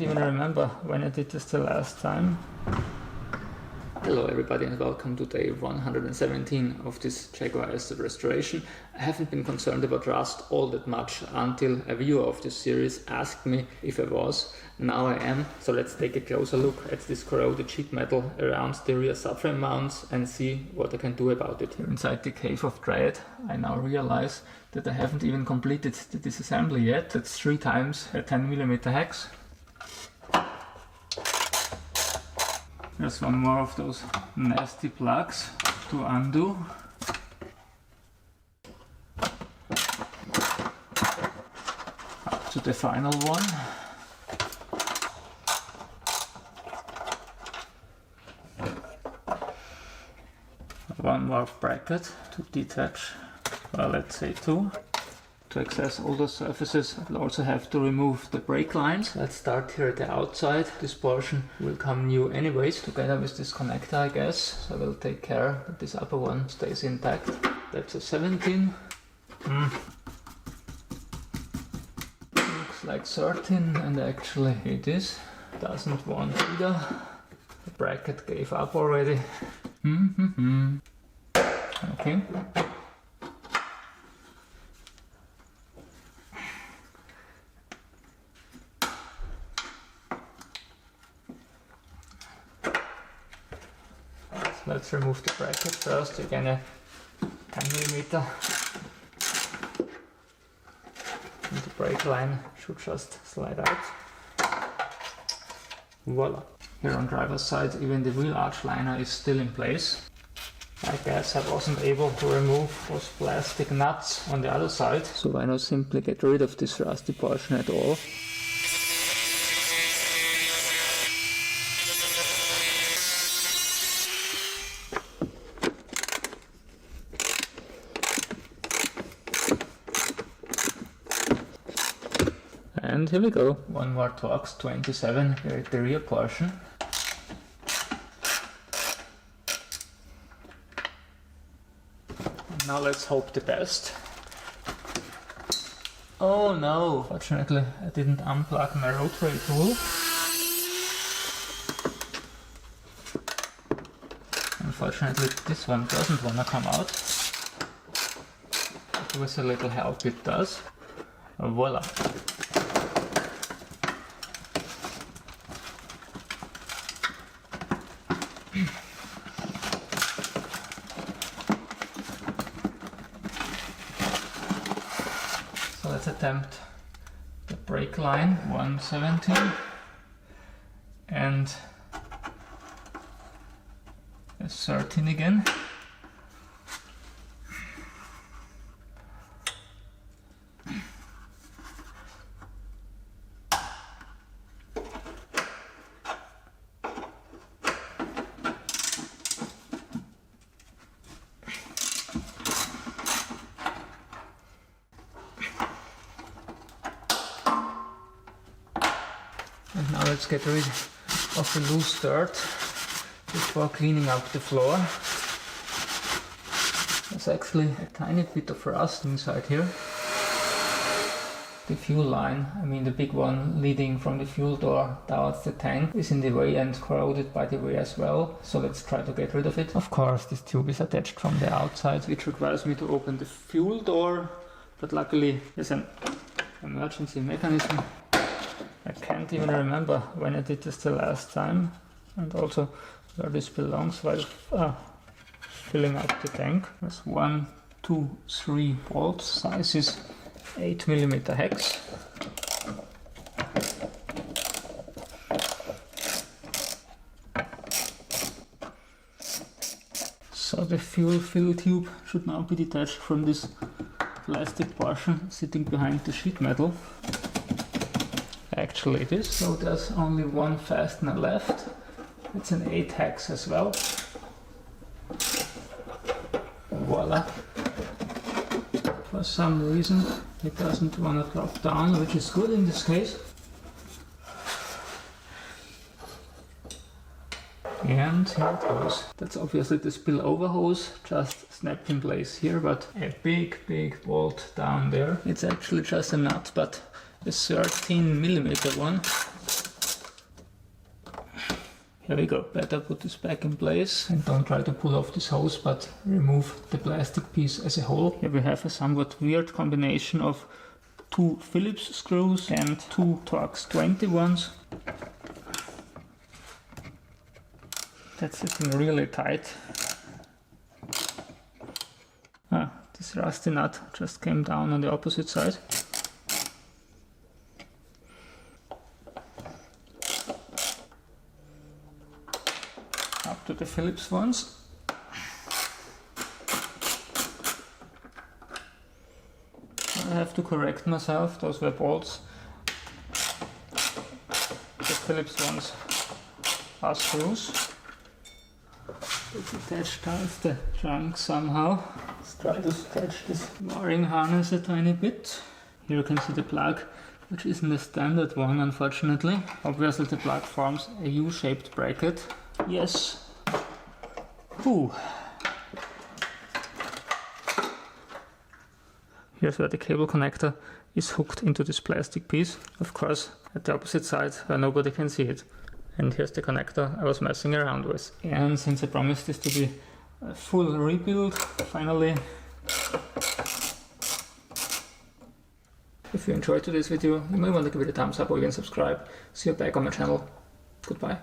can't even remember when I did this the last time. Hello everybody and welcome to day 117 of this Jaguar S restoration. I haven't been concerned about rust all that much until a viewer of this series asked me if I was. Now I am, so let's take a closer look at this corroded sheet metal around the rear subframe mounts and see what I can do about it. Here inside the Cave of Dread, I now realize that I haven't even completed the disassembly yet. That's 3 times a 10mm hex. There's one more of those nasty plugs to undo. Up to the final one. One more bracket to detach, well, let's say 2. To access all those surfaces, I'll also have to remove the brake lines. Let's start here at the outside. This portion will come new anyways, together with this connector, I guess. So I will take care that this upper one stays intact. That's a 17. Looks like 13, and actually it is. Doesn't want either. The bracket gave up already. Okay. Let's remove the bracket first, again a 10mm. And the brake line should just slide out. Voila! Here on driver's side, even the wheel arch liner is still in place. I guess I wasn't able to remove those plastic nuts on the other side, so why not simply get rid of this rusty portion at all? And here we go, one more Torx 27 here at the rear portion. And now let's hope the best. Oh no! Fortunately I didn't unplug my rotary tool. Unfortunately this one doesn't want to come out. But with a little help it does. Voila! So let's attempt the brake line 117 and a 13 again. And now let's get rid of the loose dirt before cleaning up the floor. There's actually a tiny bit of rust inside here. The fuel line, I mean the big one leading from the fuel door towards the tank, is in the way and corroded by the way as well. So let's try to get rid of it. Of course this tube is attached from the outside, which requires me to open the fuel door, but luckily there's an emergency mechanism. I can't even remember when I did this the last time, and also where this belongs while filling up the tank. There's 1, 2, 3 bolts, size is 8mm hex. So the fuel fill tube should now be detached from this plastic portion sitting behind the sheet metal. Actually it is. So there's only one fastener left. It's an 8 hex as well. Voila. For some reason it doesn't want to drop down, which is good in this case. And here it goes. That's obviously the spillover hose, just snapped in place here, but a big bolt down there. It's actually just a nut, but a 13mm one. Here we go. Better put this back in place and don't try to pull off this hose, but remove the plastic piece as a whole. Here we have a somewhat weird combination of 2 Phillips screws and 2 Torx 20 ones. That's sitting really tight. This rusty nut just came down on the opposite side. Up to the Phillips ones. I have to correct myself, those were bolts. The Phillips ones are screws. It's attached to the trunk somehow. Let's try to stretch this wiring harness a tiny bit. Here you can see the plug, which isn't a standard one, unfortunately. Obviously the plug forms a U-shaped bracket. Yes. Whew. Here's where the cable connector is hooked into this plastic piece. Of course, at the opposite side where nobody can see it. And here's the connector I was messing around with. And since I promised this to be a full rebuild, finally. If you enjoyed today's video, you might want to give it a thumbs up or even subscribe. See you back on my channel. Goodbye.